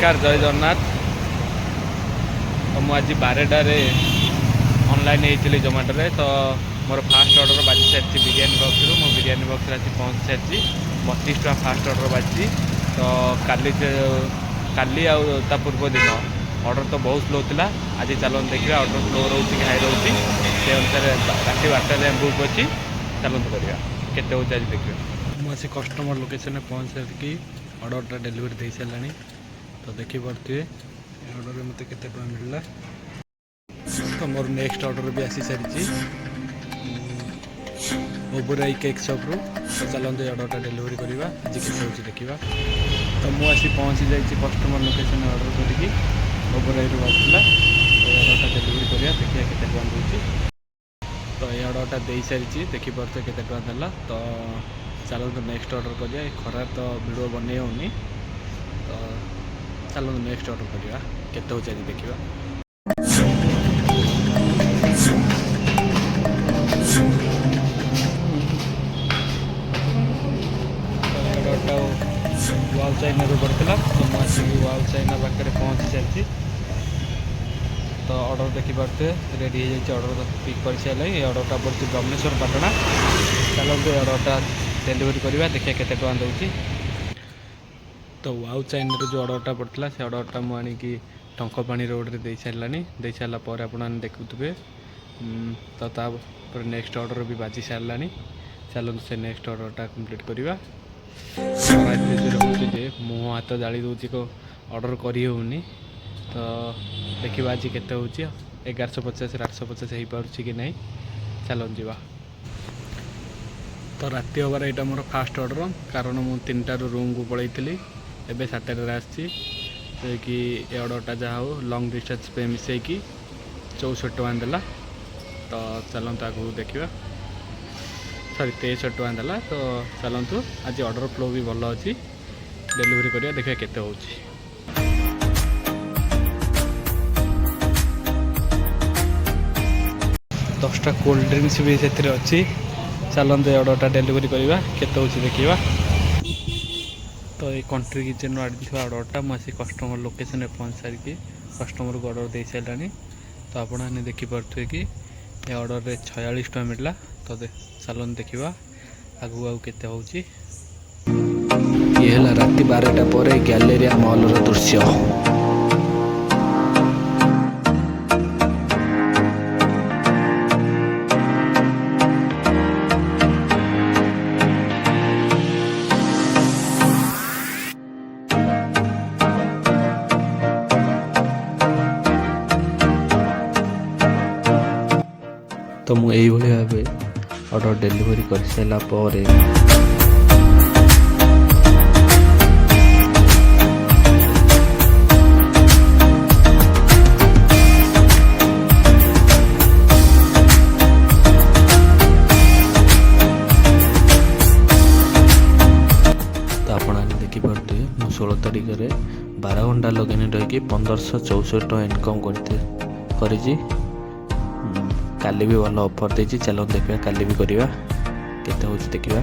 नमस्कार जय जगन्नाथ। तो मुझे आज 12टारे ऑनलाइन होती जोमेटो तो मोर फास्ट ऑर्डर बाजी सारी बिरियानी बॉक्स मो बिरियानी बॉक्स आज पहुँची सारी 32 टका फास्ट ऑर्डर बाजी। तो काली आ पूर्व दिन ऑर्डर तो बहुत स्लो था। आज चलते देखिए ऑर्डर स्लो रोचे कि हाई रोचे से अनुसार रात 12 बुक अच्छी चलते करवा केते आज देखिए। मुझे कस्टमर लोकेशन पहुँच सारिकी ऑर्डरटा डेलीवरी दे सारे तो देखिपे ऑर्डर मत के मिलला। तो मोर नेक्स्ट ऑर्डर भी आसी सारी ओबराई केक शॉप रु। तो चलते ऑर्डरटा डेलीवरी करवा आज के देखा। तो मुझे पहुँची जाइए कस्टमर लोकेशन ऑर्डर करके ओबराई आसला। तो ऑर्डरटा डेलीवरी करवा देखिए केते टका दूसरी। तो ये ऑर्डरटा दे सारी देखिपे केते टका देला। तो चलते नेक्स्ट ऑर्डर करिया। खरा तो वीडियो बनै होनी तो चलो नेक्स्ट ऑर्डर करवा केते हो चाहिए देखिए। ऑर्डरटा वाव चाइना रू पड़ता तो मुझे वाव चाइना पाखे पहुँची सारी। तो ऑर्डर देखिपे रेडी हो जाए ऑर्डर पिक कर सारे। ये ऑर्डरटा पड़ी ब्रह्मेश्वर पाटना। चलते ऑर्डरटा डेलीवरी करवा देखिए केते टका दूसरी। तो वाउ चाइना जो ऑर्डरटा पड़ता से ऑर्डरटा मुझे टंकपाणी रोड रे दे सारानी। दे सारापर आप देखुए तो नेक्स्ट ऑर्डर भी बाजी सारा। चलो से नेक्स्ट ऑर्डरटा कंप्लीट करवा। रोचे मुँह हाथ जाली दूसरी को ऑर्डर करनी। तो देखा आज केते हो 1150 850 हो पार्ची कि नहीं चलो जा। तो राति हबार यहाँ मोर फास्ट ऑर्डर कारण मुझे 3टारू रूम को पलैली एवं 7टार आसी कि ये ऑर्डरटा जहाँ हो लंग डिस्टेंस पे मिसेकी 64 टका देला। तो चलते आगू देखा सॉरी 63 टका देला। तो चलतु आज ऑर्डर फ्लो भी भल अच्छी डेलीवरी करवा देखिए केते हो। 10टा कोल्ड ड्रिंक्स भी से अच्छी। चलते ऑर्डरटा डेलीवरी करवा केते हो देखा। तो ये कंट्री किचन आड़ी ऑर्डरटा मुझे कस्टमर लोकेशन पहुँच सारिकी कस्टमर को ऑर्डर दे सारा। तो आपने देखिपे कि ये ऑर्डर रे 46 टका मिलला। तो चलन देखा आगू आउ केते होची। ये है राति 12टा पर गैलेरिया मॉल रो दृश्य। तो मुझे भाव ऑर्डर डेलीवरी कर सारा पर तो आपने देखिपे मु 16 तारिख में 12 घंटा लगिन रही 1564 टका इनकम कर काली भी भल ऑफर देती। चलो देखा काली भी करवा केते हो देखा।